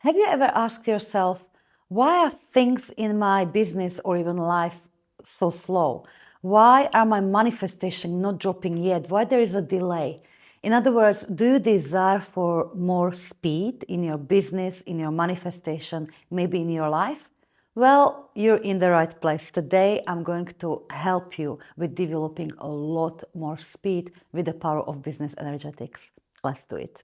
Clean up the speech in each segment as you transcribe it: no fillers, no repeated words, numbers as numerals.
Have you ever asked yourself, why are things in my business or even life so slow? Why are my manifestations not dropping yet? Why there is a delay? In other words, do you desire for more speed in your business, in your manifestation, maybe in your life? Well, you're in the right place. Today, I'm going to help you with developing a lot more speed with the power of business energetics. Let's do it.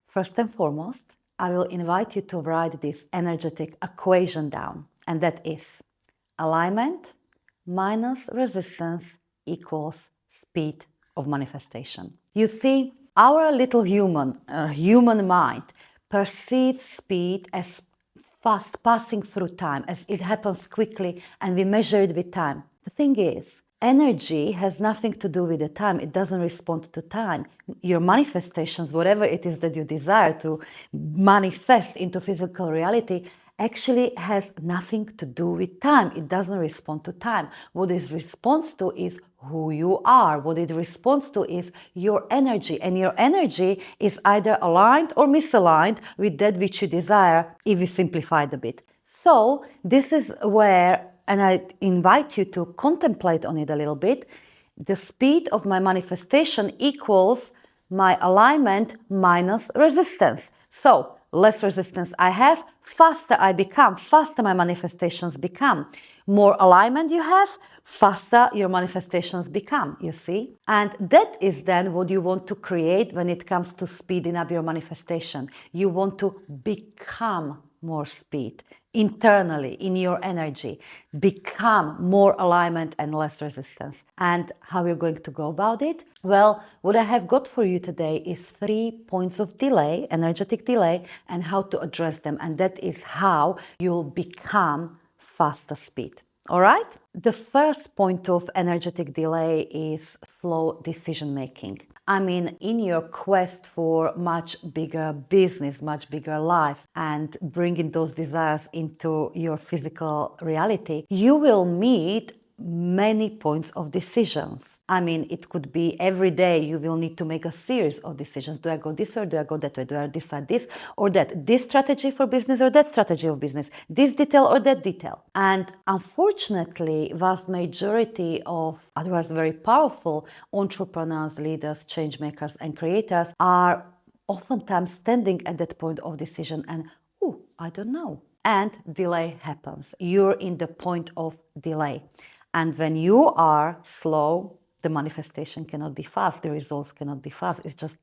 First and foremost, I will invite you to write this energetic equation down, and that is alignment minus resistance equals speed of manifestation. You see, our little human mind perceives speed as fast passing through time, as it happens quickly and we measure it with time. The thing is, energy has nothing to do with the time. It doesn't respond to time. Your manifestations, whatever it is that you desire to manifest into physical reality, actually has nothing to do with time. It doesn't respond to time. What it responds to is who you are. What it responds to is your energy. And your energy is either aligned or misaligned with that which you desire, if we simplify it a bit. So this is where, and I invite you to contemplate on it a little bit, the speed of my manifestation equals my alignment minus resistance. So less resistance I have, faster I become, faster my manifestations become. More alignment you have, faster your manifestations become, you see? And that is then what you want to create when it comes to speeding up your manifestation. You want to become more speed internally in your energy, become more alignment and less resistance. And how you're going to go about it? Well, what I have got for you today is 3 points of delay, energetic delay, and how to address them. And that is how you'll become faster speed. All right? The first point of energetic delay is slow decision making. I mean, in your quest for much bigger business, much bigger life, and bringing those desires into your physical reality, you will meet many points of decisions. I mean, it could be every day you will need to make a series of decisions. Do I go this way or do I go that way? Do I decide this or that? This strategy for business or that strategy of business? This detail or that detail? And unfortunately, vast majority of otherwise very powerful entrepreneurs, leaders, change makers, and creators are oftentimes standing at that point of decision and, oh, I don't know. And delay happens. You're in the point of delay. And when you are slow, the manifestation cannot be fast, the results cannot be fast. It just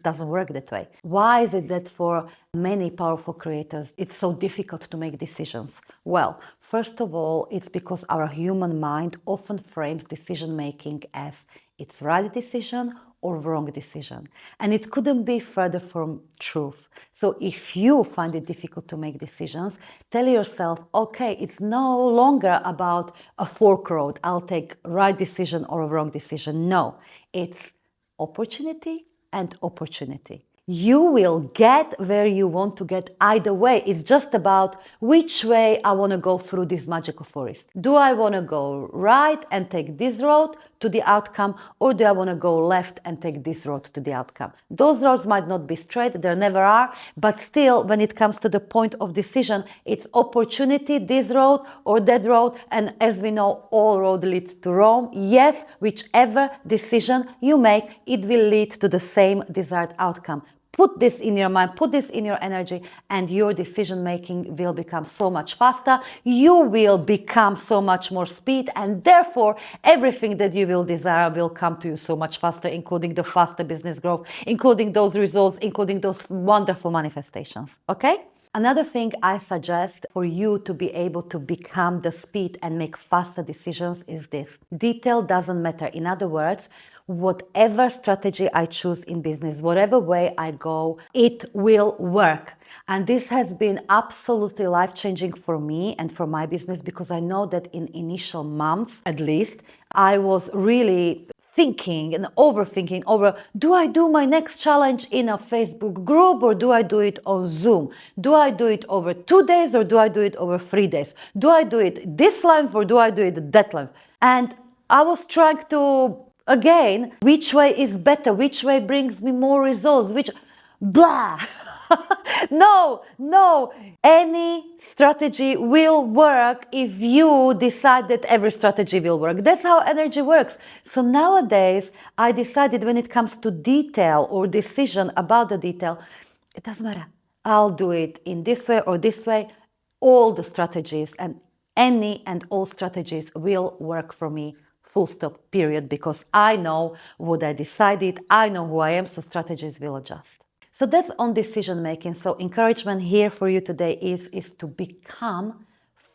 doesn't work that way. Why is it that for many powerful creators, it's so difficult to make decisions? Well, first of all, it's because our human mind often frames decision making as it's right decision or wrong decision. And it couldn't be further from truth. So if you find it difficult to make decisions, tell yourself, okay, it's no longer about a fork road. I'll take right decision or a wrong decision. No, it's opportunity and opportunity. You will get where you want to get either way. It's just about which way I want to go through this magical forest. Do I want to go right and take this road to the outcome, or do I want to go left and take this road to the outcome? Those roads might not be straight, there never are, but still, when it comes to the point of decision, it's opportunity, this road or that road, and as we know, all road leads to Rome. Yes, whichever decision you make, it will lead to the same desired outcome. Put this in your mind, put this in your energy, and your decision making will become so much faster. You will become so much more speed, and therefore everything that you will desire will come to you so much faster, including the faster business growth, including those results, including those wonderful manifestations. Okay? Another thing I suggest for you to be able to become the speed and make faster decisions is this. Detail doesn't matter. In other words, whatever strategy I choose in business, whatever way I go, it will work. And this has been absolutely life-changing for me and for my business, because I know that in initial months, at least, I was really thinking and overthinking over, do I do my next challenge in a Facebook group or do I do it on Zoom? Do I do it over 2 days or do I do it over 3 days? Do I do it this length or do I do it that length? And I was trying to, again, which way is better? Which way brings me more results? Which, blah. No, any strategy will work if you decide that every strategy will work. That's how energy works. So nowadays, I decided when it comes to detail or decision about the detail, it doesn't matter. I'll do it in this way or this way. All the strategies and any and all strategies will work for me. Full stop, period, because I know what I decided, I know who I am, so strategies will adjust. So that's on decision making. So encouragement here for you today is to become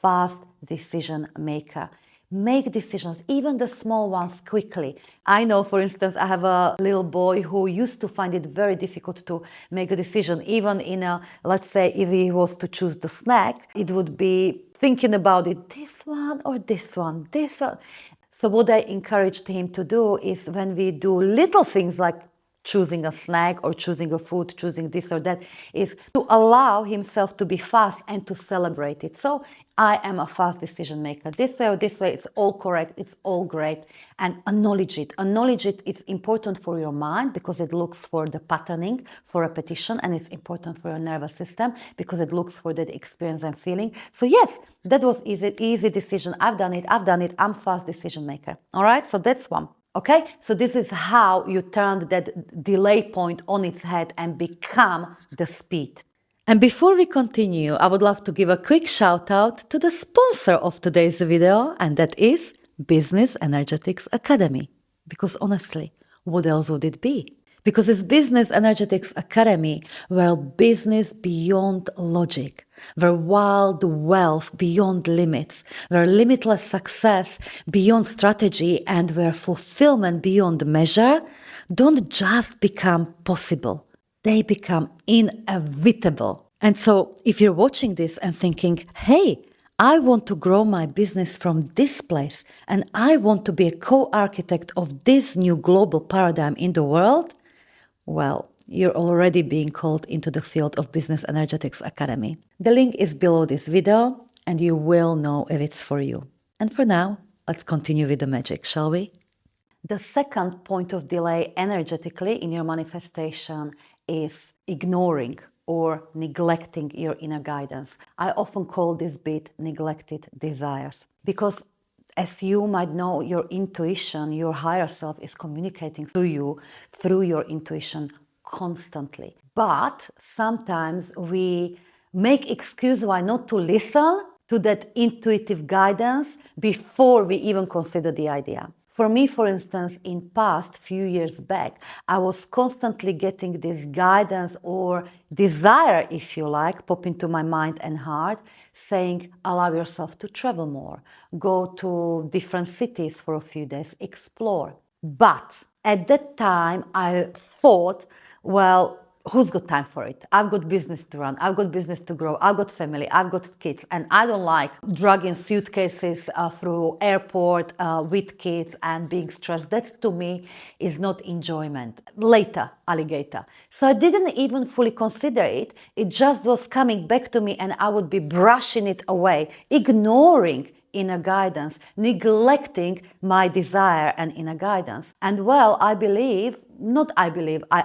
fast decision maker. Make decisions, even the small ones, quickly. I know, for instance, I have a little boy who used to find it very difficult to make a decision, even in a, let's say, if he was to choose the snack, it would be thinking about it, this one or this one, this one. So what I encouraged him to do is when we do little things like choosing a snack or choosing a food, choosing this or that, is to allow himself to be fast and to celebrate it. So I am a fast decision maker. This way or this way, it's all correct, it's all great. And acknowledge it. Acknowledge it. It's important for your mind because it looks for the patterning, for repetition, and it's important for your nervous system because it looks for that experience and feeling. So yes, that was easy decision. I've done it. I'm fast decision maker. All right, so that's one. Okay, so this is how you turn that delay point on its head and become the speed. And before we continue, I would love to give a quick shout out to the sponsor of today's video, and that is Business Energetics Academy. Because honestly, what else would it be? Because it's Business Energetics Academy where business beyond logic, where wild wealth beyond limits, where limitless success beyond strategy, and where fulfillment beyond measure don't just become possible, they become inevitable. And so if you're watching this and thinking, hey, I want to grow my business from this place and I want to be a co-architect of this new global paradigm in the world, well, you're already being called into the field of Business Energetics Academy. The link is below this video and you will know if it's for you. And for now, let's continue with the magic, shall we? The second point of delay energetically in your manifestation is ignoring or neglecting your inner guidance. I often call this bit neglected desires because as you might know, your intuition, your higher self is communicating to you through your intuition constantly. But sometimes we make excuse why not to listen to that intuitive guidance before we even consider the idea. For me, for instance, in past few years back, I was constantly getting this guidance or desire, if you like, pop into my mind and heart, saying, allow yourself to travel more, go to different cities for a few days, explore. But at that time, I thought, well, who's got time for it? I've got business to run, I've got business to grow, I've got family, I've got kids, and I don't like dragging suitcases through airport with kids and being stressed. That to me is not enjoyment. Later, alligator. So I didn't even fully consider it. It just was coming back to me and I would be brushing it away, ignoring inner guidance, neglecting my desire and inner guidance. And well, I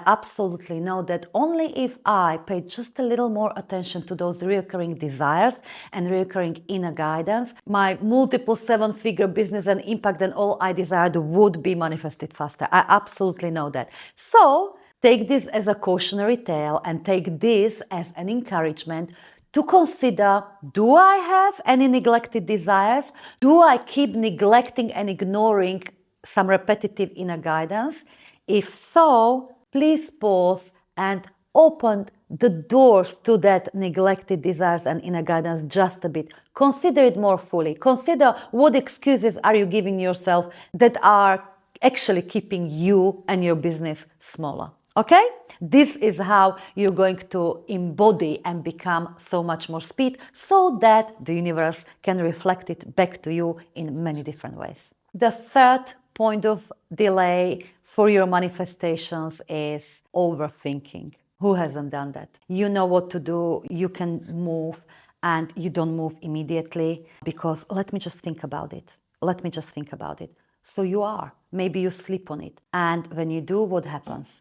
absolutely know that only if I pay just a little more attention to those recurring desires and recurring inner guidance, my multiple 7-figure business and impact and all I desired would be manifested faster. I absolutely know that. So take this as a cautionary tale and take this as an encouragement to consider, do I have any neglected desires? Do I keep neglecting and ignoring some repetitive inner guidance? If so, please pause and open the doors to that neglected desires and inner guidance just a bit. Consider it more fully. Consider what excuses are you giving yourself that are actually keeping you and your business smaller. Okay? This is how you're going to embody and become so much more speed so that the universe can reflect it back to you in many different ways. The third point of delay for your manifestations is overthinking. Who hasn't done that? You know what to do, you can move, and you don't move immediately because let me just think about it. Let me just think about it. So you are. Maybe you sleep on it. And when you do, what happens?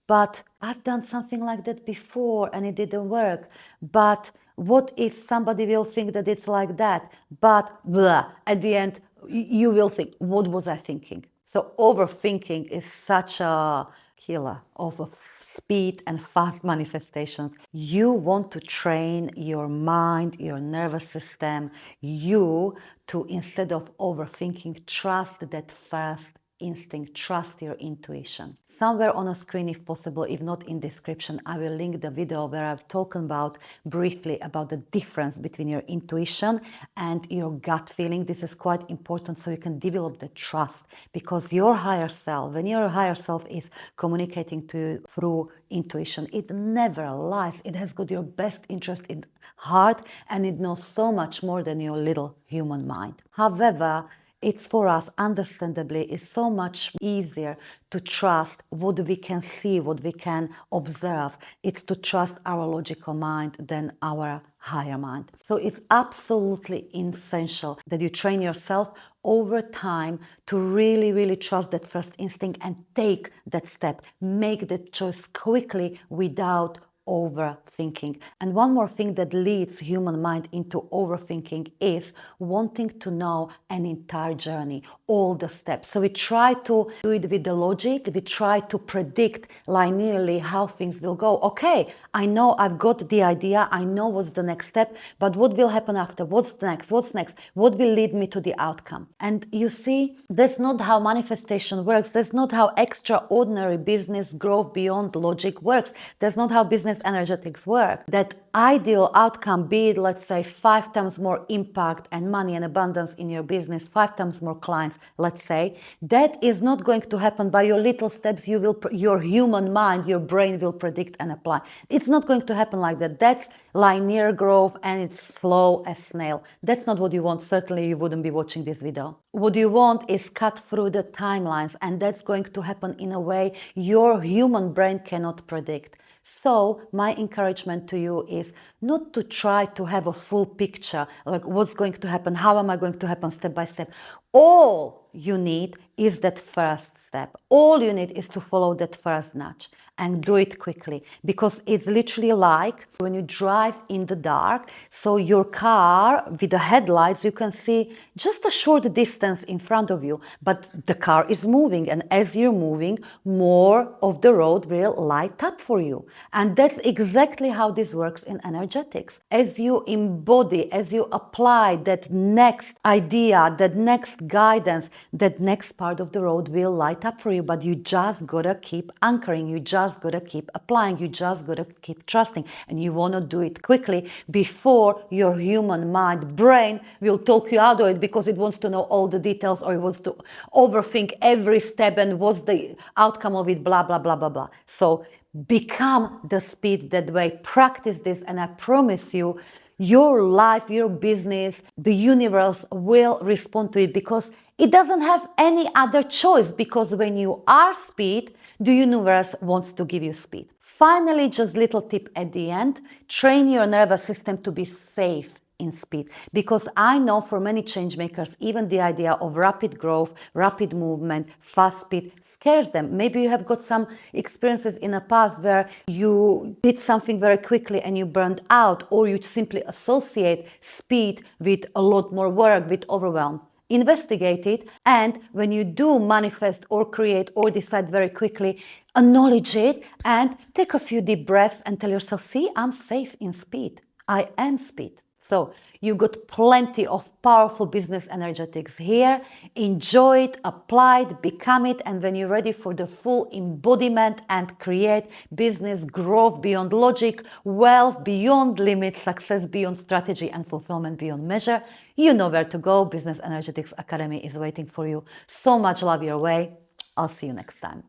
But I've done something like that before and it didn't work. But what if somebody will think that it's like that? But blah, at the end, you will think, what was I thinking? So overthinking is such a killer of a speed and fast manifestation. You want to train your mind, your nervous system, you to, instead of overthinking, trust that first instinct, trust your intuition. Somewhere on a screen, if possible, if not in description, I will link the video where I've talked about briefly about the difference between your intuition and your gut feeling. This is quite important so you can develop the trust, because your higher self, when your higher self is communicating to you through intuition, it never lies. It has got your best interest in heart and it knows so much more than your little human mind. However, it's for us, understandably, it's so much easier to trust what we can see, what we can observe. It's to trust our logical mind than our higher mind. So it's absolutely essential that you train yourself over time to really, really trust that first instinct and take that step. Make that choice quickly without overthinking. And one more thing that leads human mind into overthinking is wanting to know an entire journey, all the steps. So we try to do it with the logic, we try to predict linearly how things will go. Okay, I know I've got the idea, I know what's the next step, but what will happen after? What's next? What's next? What will lead me to the outcome? And you see, that's not how manifestation works. That's not how extraordinary business growth beyond logic works. That's not how business energetics work. That ideal outcome, be it, let's say, 5 times more impact and money and abundance in your business, 5 times more clients, let's say, that is not going to happen by your little steps. Your human mind, your brain will predict and apply. It's not going to happen like that. That's linear growth and it's slow as snail. That's not what you want. Certainly you wouldn't be watching this video. What you want is cut through the timelines, and that's going to happen in a way your human brain cannot predict. So my encouragement to you is not to try to have a full picture, like what's going to happen, how am I going to happen step by step. All you need is that first step. All you need is to follow that first nudge and do it quickly, because it's literally like when you drive in the dark. So your car with the headlights, you can see just a short distance in front of you, but the car is moving, and as you're moving, more of the road will light up for you. And that's exactly how this works in energetics. As you embody, as you apply that next idea, that next guidance, that next part of the road will light up for you, but you just gotta keep anchoring, you just gotta keep applying, you just gotta keep trusting, and you wanna do it quickly before your human mind, brain will talk you out of it because it wants to know all the details, or it wants to overthink every step and what's the outcome of it, blah, blah, blah, blah, blah. So become the speed that way, practice this, and I promise you, your life, your business, the universe will respond to it, because it doesn't have any other choice, because when you are speed, the universe wants to give you speed. Finally, just little tip at the end, train your nervous system to be safe in speed, because I know for many change makers, even the idea of rapid growth, rapid movement, fast speed scares them. Maybe you have got some experiences in the past where you did something very quickly and you burned out, or you simply associate speed with a lot more work, with overwhelm. Investigate it, and when you do manifest or create or decide very quickly, acknowledge it and take a few deep breaths and tell yourself, see, I'm safe in speed. I am speed. So you got plenty of powerful business energetics here. Enjoy it, apply it, become it, and when you're ready for the full embodiment and create business growth beyond logic, wealth beyond limits, success beyond strategy, and fulfillment beyond measure, you know where to go. Business Energetics Academy is waiting for you. So much love your way. I'll see you next time.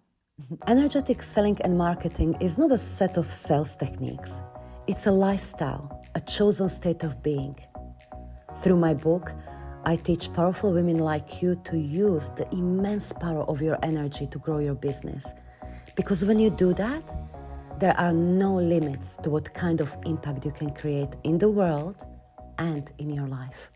Energetic selling and marketing is not a set of sales techniques. It's a lifestyle, a chosen state of being. Through my book, I teach powerful women like you to use the immense power of your energy to grow your business. Because when you do that, there are no limits to what kind of impact you can create in the world and in your life.